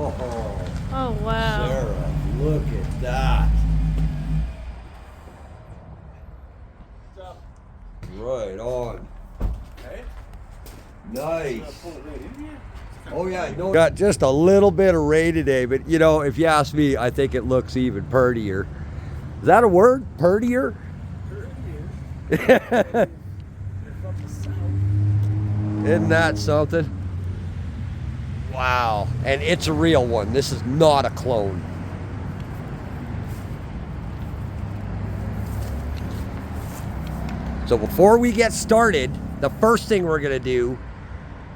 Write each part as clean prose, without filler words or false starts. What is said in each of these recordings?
Oh, wow. Sarah, look at that. Right on. Hey? Nice. Pull it right in here? Oh yeah, no. Got just a little bit of ray today, but you know, if you ask me, I think it looks even purtier. Is that a word? Purtier? Purtier. Isn't that something? Wow. And it's a real one. This is not a clone. So before we get started, the first thing we're going to do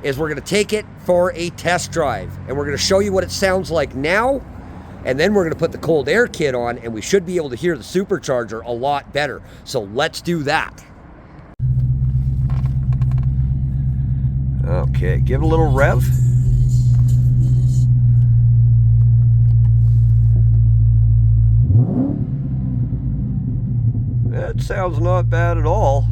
is we're going to take it for a test drive. And we're going to show you what it sounds like now. And then we're going to put the cold air kit on, and we should be able to hear the supercharger a lot better. So let's do that. Okay, give it a little rev. That sounds not bad at all.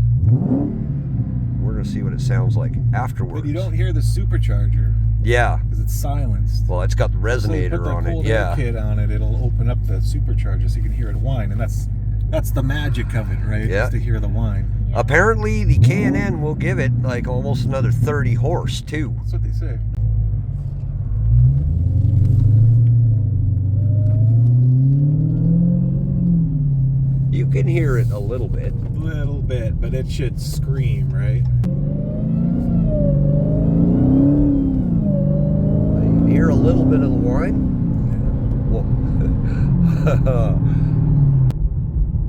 We're gonna see what it sounds like afterwards. But you don't hear the supercharger. Yeah. Because it's silenced. Well, it's got the resonator on it. Yeah. Put the cold air kit on it, it'll open up the supercharger so you can hear it whine, and that's the magic of it, right? Yeah. Is to hear the whine. Apparently, the K&N will give it like almost another 30 horse too. That's what they say. You can hear it a little bit. A little bit, but it should scream, right? You can hear a little bit of the whine. Whoa.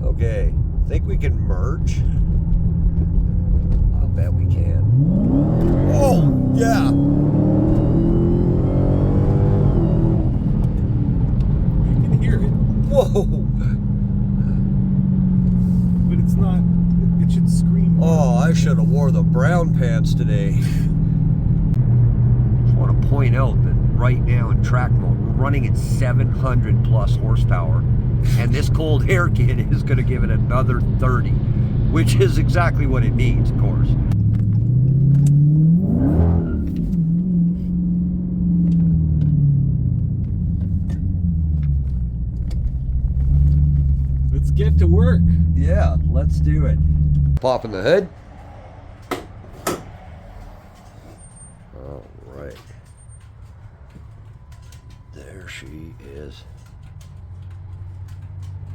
Okay, think we can merge? I'll bet we can. Oh, yeah. You can hear it, Whoa. but it's not. It should scream. Oh, I should have wore the brown pants today. Just want to point out that right now in track mode, we're running at 700 plus horsepower, and this cold air kit is going to give it another 30, which is exactly what it needs, of course. Let's get to work. Yeah, let's do it. Popping the hood. All right. There she is.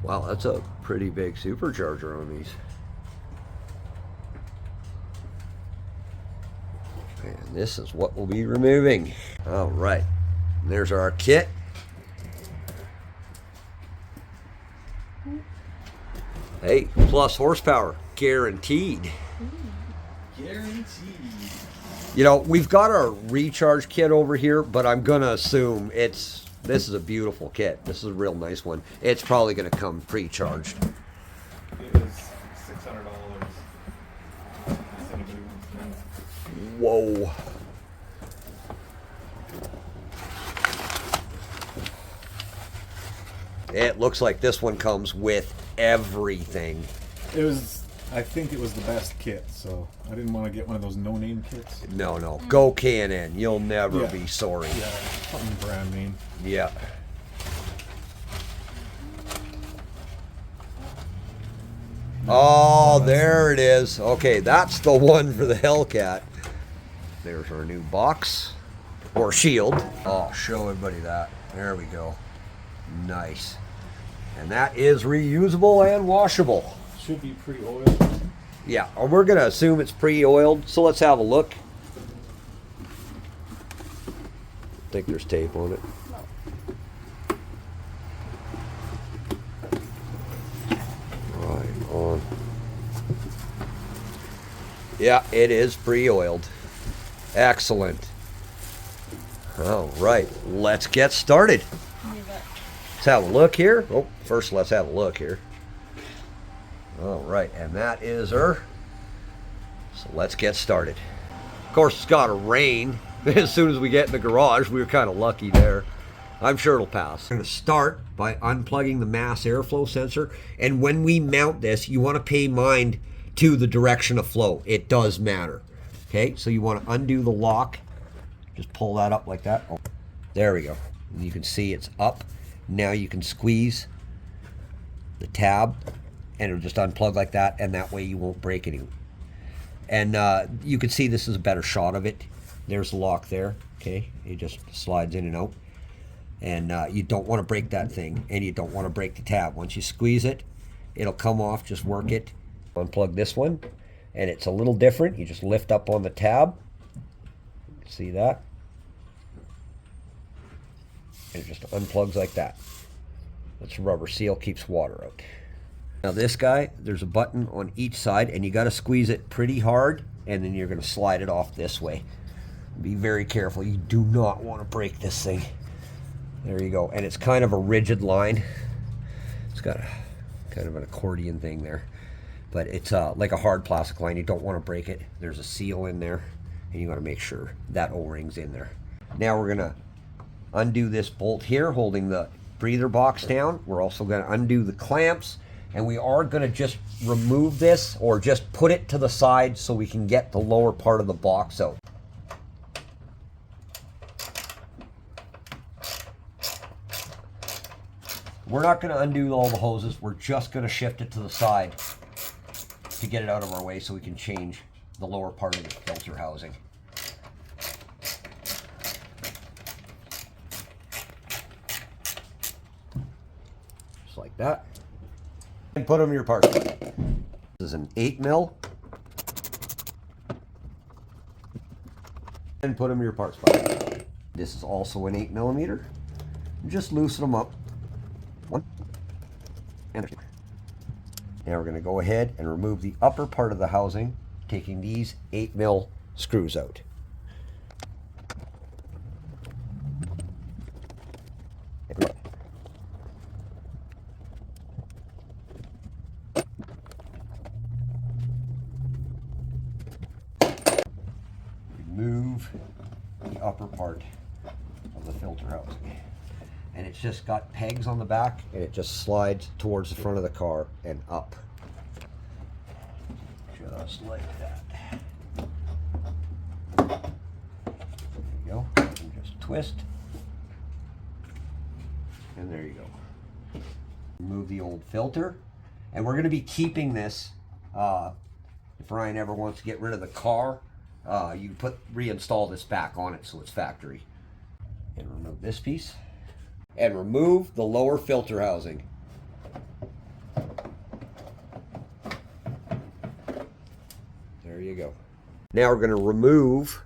Wow, that's a pretty big supercharger on these. And this is what we'll be removing. All right. There's our kit. Hey, plus horsepower, guaranteed. Guaranteed. You know, we've got our recharge kit over here, but I'm gonna assume this is a beautiful kit. This is a real nice one. It's probably gonna come pre-charged. It is $600. Whoa. It looks like this one comes with everything. It was. I think it was the best kit, so I didn't want to get one of those no-name kits. No. Go K&N. You'll never be sorry. Yeah, something brand name. Yeah. Oh, there it is. Okay, that's the one for the Hellcat. There's our new box. Or shield. Oh, show everybody that. There we go. Nice. And that is reusable and washable. Should be pre-oiled. Yeah, we're going to assume it's pre-oiled, so let's have a look. I think there's tape on it. Right on. Yeah, it is pre-oiled. Excellent. All right, let's get started. Let's have a look here. Oh, first let's have a look here. All right, and that is her. So let's get started. Of course, it's got to rain. As soon as we get in the garage, we were kind of lucky there. I'm sure it'll pass. I'm going to start by unplugging the mass airflow sensor. And when we mount this, you want to pay mind to the direction of flow. It does matter. Okay, so you want to undo the lock. Just pull that up like that. Oh, there we go. And you can see it's up. Now you can squeeze the tab and it'll just unplug like that, and that way you won't break any. And you can see this is a better shot of it. There's the lock there. Okay, it just slides in and out. And you don't want to break that thing, and you don't want to break the tab. Once you squeeze it, it'll come off. Just work it. Unplug this one, and it's a little different. You just lift up on the tab. See that? And it just unplugs like that. That's a rubber seal, keeps water out. Now this guy, there's a button on each side, and you got to squeeze it pretty hard, and then you're going to slide it off this way. Be very careful. You do not want to break this thing. There you go. And it's kind of a rigid line. It's got a kind of an accordion thing there. But it's like a hard plastic line. You don't want to break it. There's a seal in there, and you got to make sure that O-ring's in there. Now we're going to undo this bolt here, holding the breather box down. We're also going to undo the clamps, and we are going to just remove this, or just put it to the side so we can get the lower part of the box out. We're not going to undo all the hoses. We're just going to shift it to the side to get it out of our way so we can change the lower part of the filter housing. Just like that. And put them in your parts. This is an 8mm. And put them in your parts bucket. This is also an 8mm. Just loosen them up. One and two. Now we're going to go ahead and remove the upper part of the housing, taking these 8mm screws out. Remove the upper part of the filter housing. And it's just got pegs on the back, and it just slides towards the front of the car and up. Just like that. There you go. And just twist. And there you go. Remove the old filter. And we're going to be keeping this. If Ryan ever wants to get rid of the car, you reinstall this back on it so it's factory. And remove this piece. And remove the lower filter housing. There you go. Now we're going to remove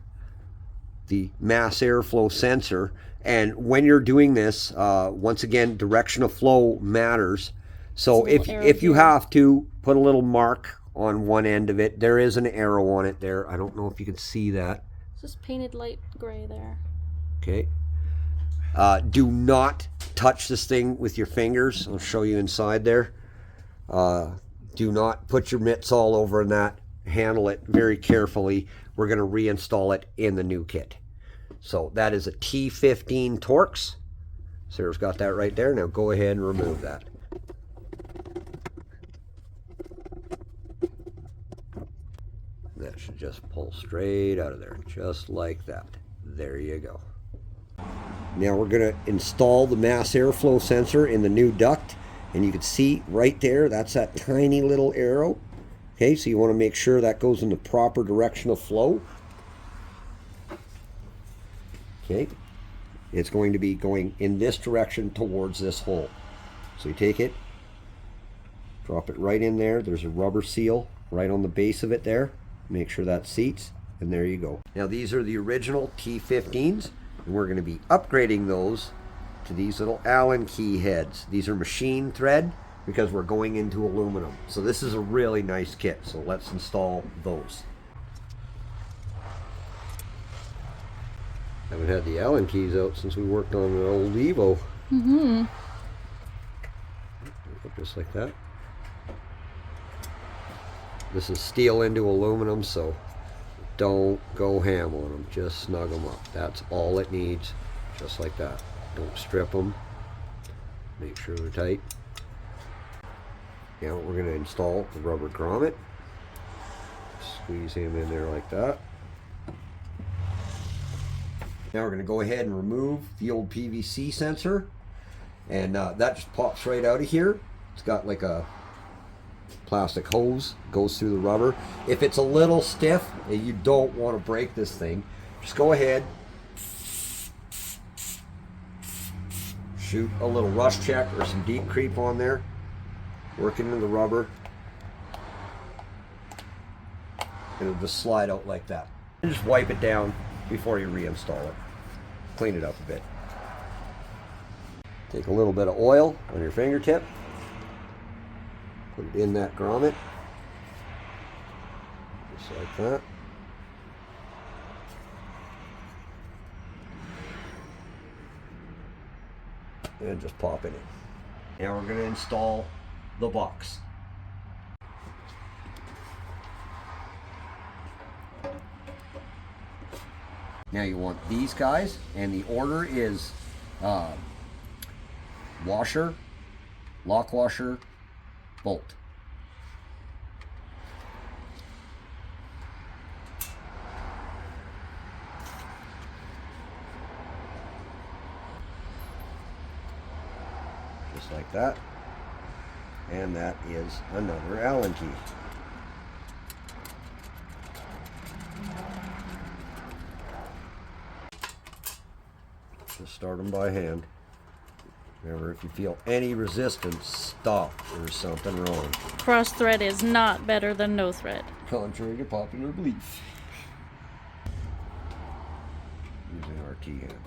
the mass airflow sensor. And when you're doing this, once again, direction of flow matters. So if you have to, put a little mark on one end of it. There is an arrow on it there. I don't know if you can see that. It's just painted light gray there. Okay. Do not touch this thing with your fingers. I'll show you inside there. Do not put your mitts all over that. Handle it very carefully. We're going to reinstall it in the new kit. So that is a T15 Torx. Sarah's got that right there. Now go ahead and remove that. That should just pull straight out of there, just like that. There you go. Now we're going to install the mass airflow sensor in the new duct, and you can see right there, that's that tiny little arrow. Okay, so you want to make sure that goes in the proper direction of flow. Okay, it's going to be going in this direction towards this hole. So you take it, drop it right in there. There's a rubber seal right on the base of it there. Make sure that seats, and there you go. Now these are the original T15s. And we're going to be upgrading those to these little Allen key heads. These are machine thread because we're going into aluminum. So this is a really nice kit. So let's install those. Haven't had the Allen keys out since we worked on the old Evo. Mm-hmm. Just like that. This is steel into aluminum, so don't go ham on them. Just snug them up. That's all it needs. Just like that. Don't strip them. Make sure they're tight. Now we're going to install the rubber grommet. Squeeze him in there like that. Now we're going to go ahead and remove the old PVC sensor, and that just pops right out of here. It's got like a plastic hose, goes through the rubber. If it's a little stiff and you don't want to break this thing, just go ahead, shoot a little rust check or some deep creep on there, work into the rubber, and it'll just slide out like that. And just wipe it down before you reinstall it. Clean it up a bit. Take a little bit of oil on your fingertip, put it in that grommet, just like that. And just pop it in. Now we're going to install the box. Now you want these guys, and the order is washer, lock washer, bolt. Just like that. And that is another Allen key. Just start them by hand. Remember, if you feel any resistance, stop. There's something wrong. Cross thread is not better than no thread. Contrary to popular belief. Using our key handle.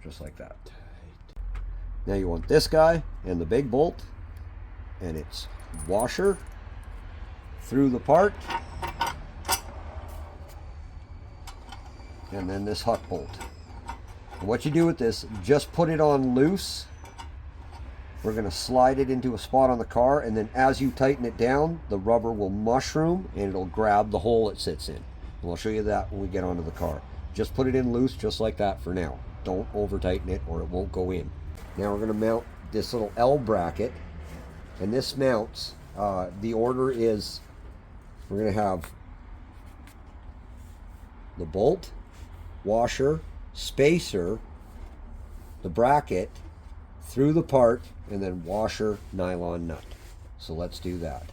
Just like that. Now you want this guy and the big bolt, and it's washer through the part, and then this hut bolt. And what you do with this, just put it on loose. We're going to slide it into a spot on the car, and then as you tighten it down, the rubber will mushroom and it'll grab the hole it sits in. And we'll show you that when we get onto the car. Just put it in loose just like that for now. Don't over tighten it or it won't go in. Now we're going to mount this little L bracket, and this mounts, the order is, we're going to have the bolt, washer, spacer, the bracket, through the part, and then washer, nylon nut. So let's do that.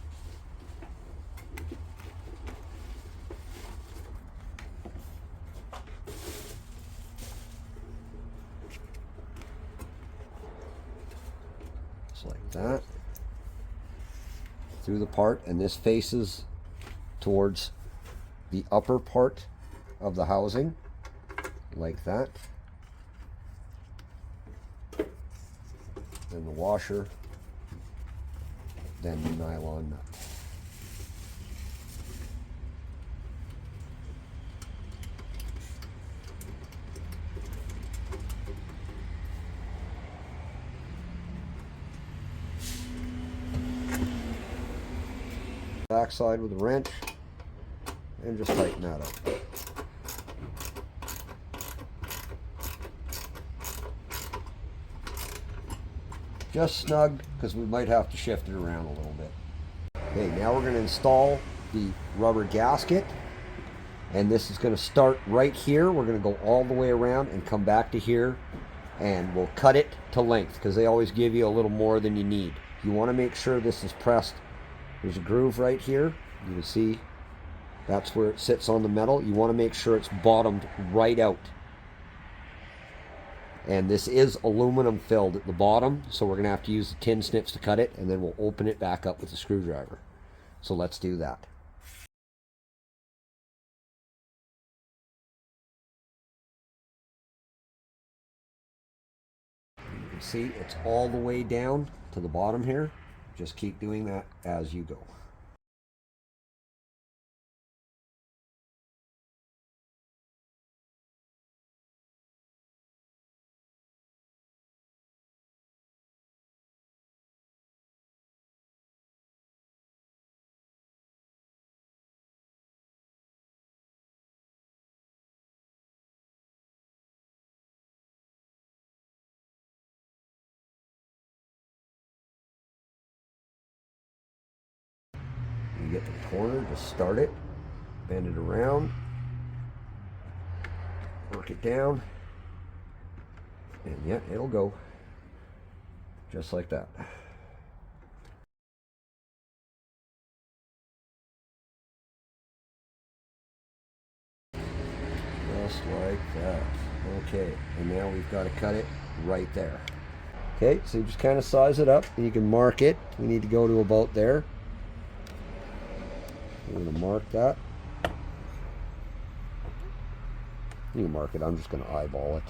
Just like that. Through the part, and this faces towards the upper part of the housing, like that. Then the washer, then the nylon nut. Backside with a wrench, and just tighten that up. Just snug, because we might have to shift it around a little bit. Okay, now we're going to install the rubber gasket, and this is going to start right here. We're going to go all the way around and come back to here, and we'll cut it to length, because they always give you a little more than you need. You want to make sure this is pressed. There's a groove right here. You can see that's where it sits on the metal. You want to make sure it's bottomed right out. And this is aluminum filled at the bottom, so we're going to have to use the tin snips to cut it, and then we'll open it back up with a screwdriver. So let's do that. You can see it's all the way down to the bottom here. Just keep doing that as you go. get to the corner, just start it, bend it around, work it down, and yeah, it'll go just like that. Just like that. Okay, and now we've got to cut it right there. Okay, so you just kind of size it up and you can mark it. We need to go to about there. We're going to mark that. You can mark it, I'm just going to eyeball it.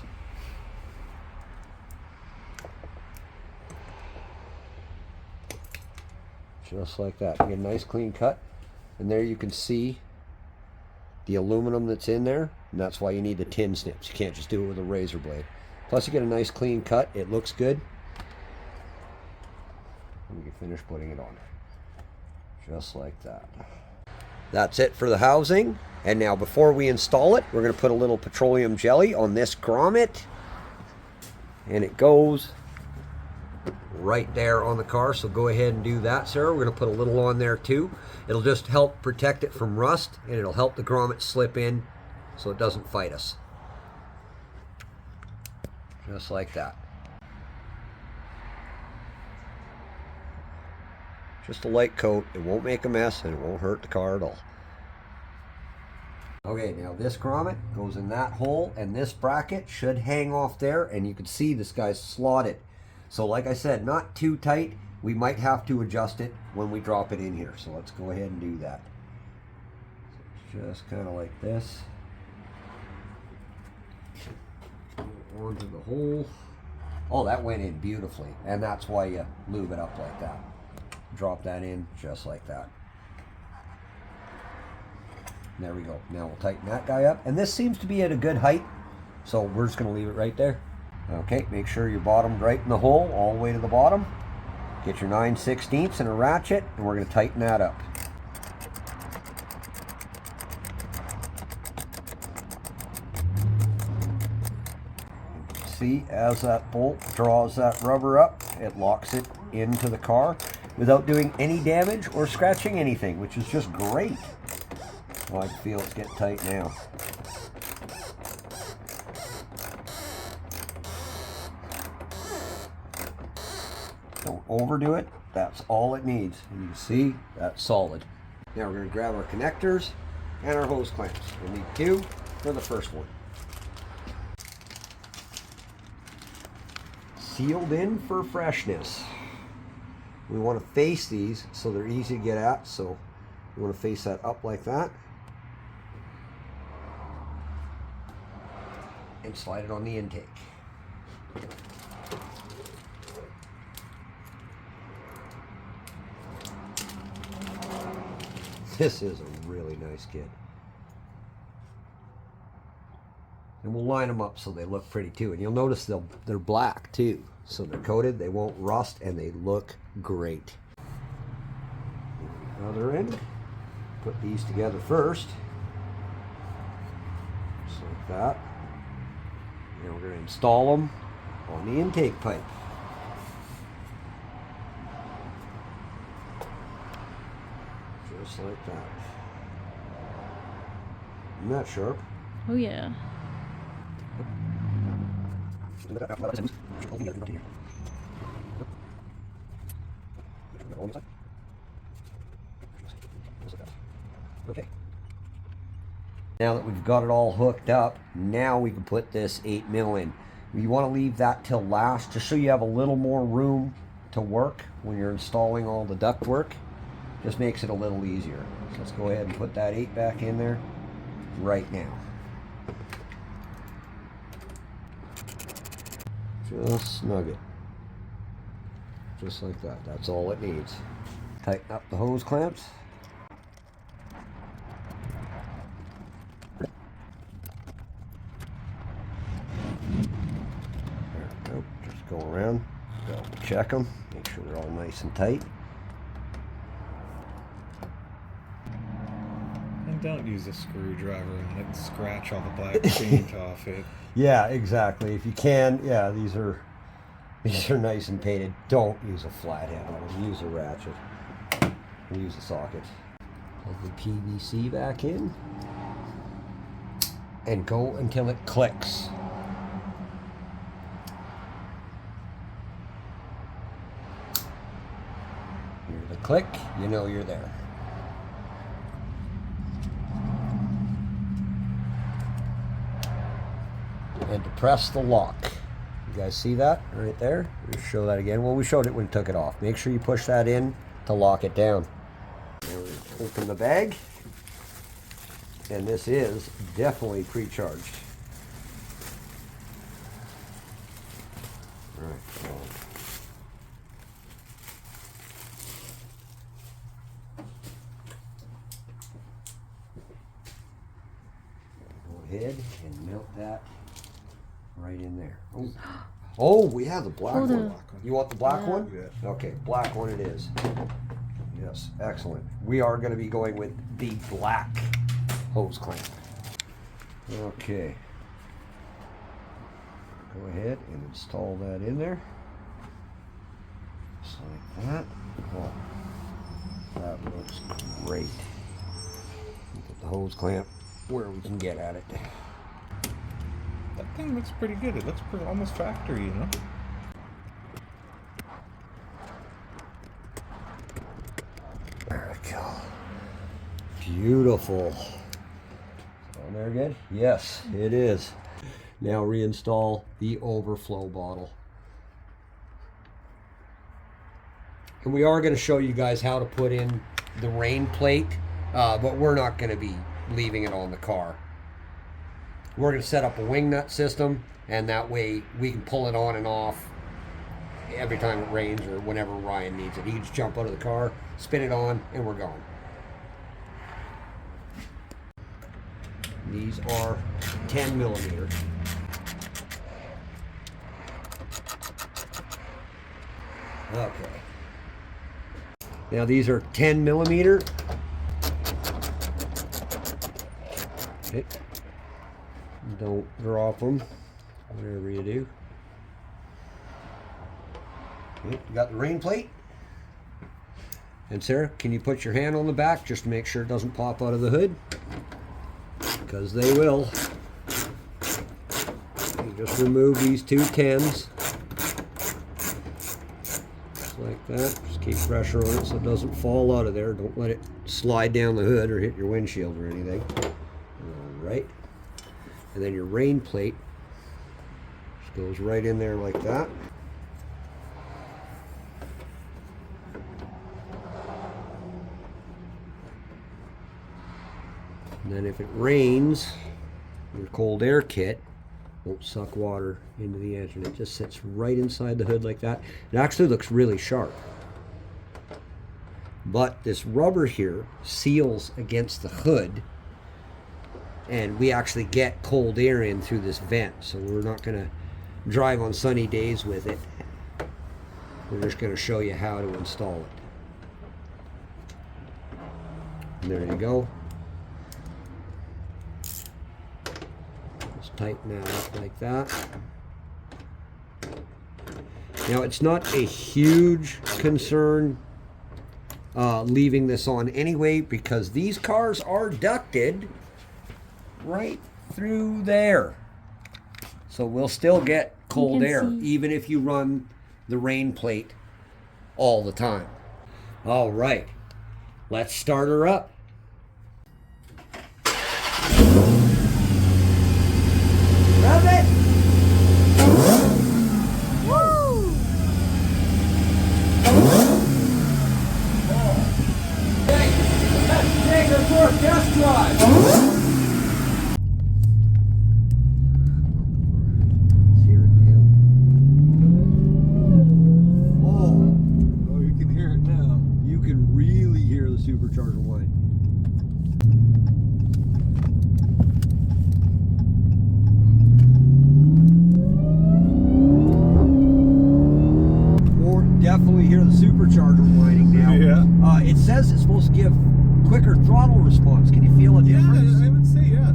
Just like that. You get a nice clean cut. And there you can see the aluminum that's in there. And that's why you need the tin snips. You can't just do it with a razor blade. Plus you get a nice clean cut. It looks good. And you can finish putting it on. Just like that. That's it for the housing. And now before we install it, we're going to put a little petroleum jelly on this grommet. And it goes right there on the car, so go ahead and do that, Sarah. We're going to put a little on there too. It'll just help protect it from rust, and it'll help the grommet slip in so it doesn't fight us. Just like that. Just a light coat. It won't make a mess and it won't hurt the car at all. Okay, now this grommet goes in that hole, and this bracket should hang off there, and you can see this guy's slotted. So like I said, not too tight. We might have to adjust it when we drop it in here. So let's go ahead and do that. So just kind of like this. Onto the hole. Oh, that went in beautifully. And that's why you lube it up like that. Drop that in just like that. There we go. Now we'll tighten that guy up. And this seems to be at a good height. So we're just going to leave it right there. Okay, make sure you're bottomed right in the hole, all the way to the bottom. Get your 9/16 and a ratchet, and we're going to tighten that up. See, as that bolt draws that rubber up, it locks it into the car without doing any damage or scratching anything, which is just great. Well, I can feel it's getting tight now. Don't overdo it. That's all it needs. And you can see that's solid. Now we're going to grab our connectors and our hose clamps. We'll need 2 for the first one. Sealed in for freshness. We want to face these so they're easy to get at. So we want to face that up like that. And slide it on the intake. This is a really nice kit. And we'll line them up so they look pretty too. And you'll notice they're black too. So they're coated, they won't rust, and they look great. Other end. Put these together first. Just like that. Now we're going to install them on the intake pipe. Just like that. Isn't that sharp? Oh yeah. Okay. Now that we've got it all hooked up, now we can put this 8mm in. You want to leave that till last, just so you have a little more room to work when you're installing all the duct work. Just makes it a little easier. So let's go ahead and put that 8 back in there right now. Just snug it. Just like that. That's all it needs. Tighten up the hose clamps. There we go. Just go around. Double check them. Make sure they're all nice and tight. And don't use a screwdriver on it and scratch all the black paint off it. Yeah, exactly. If you can, yeah, these are nice and painted. Don't use a flathead on them. Use a ratchet. Use a socket. Plug the PVC back in. And go until it clicks. Hear the click, you know you're there. And to press the lock. You guys see that right there? Let's show that again. Well, we showed it when we took it off. Make sure you push that in to lock it down. Open the bag. And this is definitely pre-charged. All right. Go ahead and melt that right in there. Oh, oh, we have the black one. You want the black one? Yeah. Okay, black one it is. Yes, excellent. We are going to be going with the black hose clamp. Okay. Go ahead and install that in there. Just like that. Oh, that looks great. Put the hose clamp where we can get at it. That thing looks pretty good. It looks almost factory, you know? There we go. Beautiful. On there good? Yes, it is. Now reinstall the overflow bottle. And we are going to show you guys how to put in the rain plate, but we're not going to be leaving it on the car. We're going to set up a wing nut system, and that way we can pull it on and off every time it rains or whenever Ryan needs it. He can just jump out of the car, spin it on, and we're going. These are 10 millimeter. Okay. Now these are 10 millimeter. Okay. Don't drop them, whatever you do. Okay. You got the rain plate. And Sarah, can you put your hand on the back just to make sure it doesn't pop out of the hood? Because they will. You just remove these two 10s. Just like that. Just keep pressure on it so it doesn't fall out of there. Don't let it slide down the hood or hit your windshield or anything. Alright. And then your rain plate just goes right in there like that. And then if it rains, your cold air kit won't suck water into the engine. It just sits right inside the hood like that. It actually looks really sharp. But this rubber here seals against the hood, and we actually get cold air in through this vent. So we're not going to drive on sunny days with it. We're just going to show you how to install it. And there you go. Tighten that up like that. Now it's not a huge concern leaving this on anyway, because these cars are ducted right through there. So we'll still get cold air even if you run the rain plate all the time. All right, let's start her up. Rev it! Woo! Okay, let's take her for a test drive. Let's hear it now. Oh, you can hear it now. You can really hear the supercharger whine. Definitely hear the supercharger whining now. Yeah. It says it's supposed to give quicker throttle response. Can you feel a difference? Yeah, I would say yeah.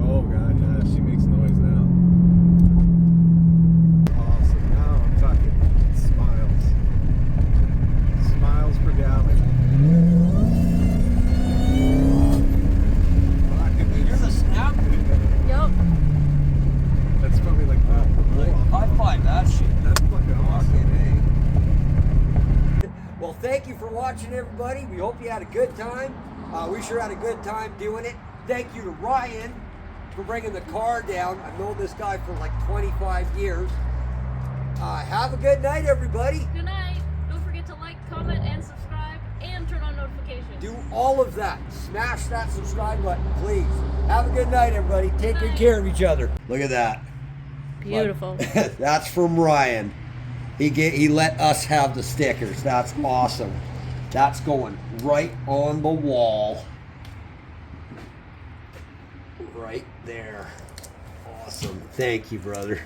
Oh god, yeah, she makes noise now. Awesome. Now I'm talking smiles. Smiles per gallon. everybody. We hope you had a good time. We sure had a good time doing it. Thank you to Ryan for bringing the car down. I've known this guy for like 25 years. Have a good night, everybody. Good night. Don't forget to like, comment, and subscribe, and turn on notifications. Do all of that. Smash that subscribe button, please. Have a good night, everybody. Take good care of each other. Look at that. Beautiful. That's from Ryan. He let us have the stickers. That's awesome. That's going right on the wall. Right there. Awesome. Thank you, brother.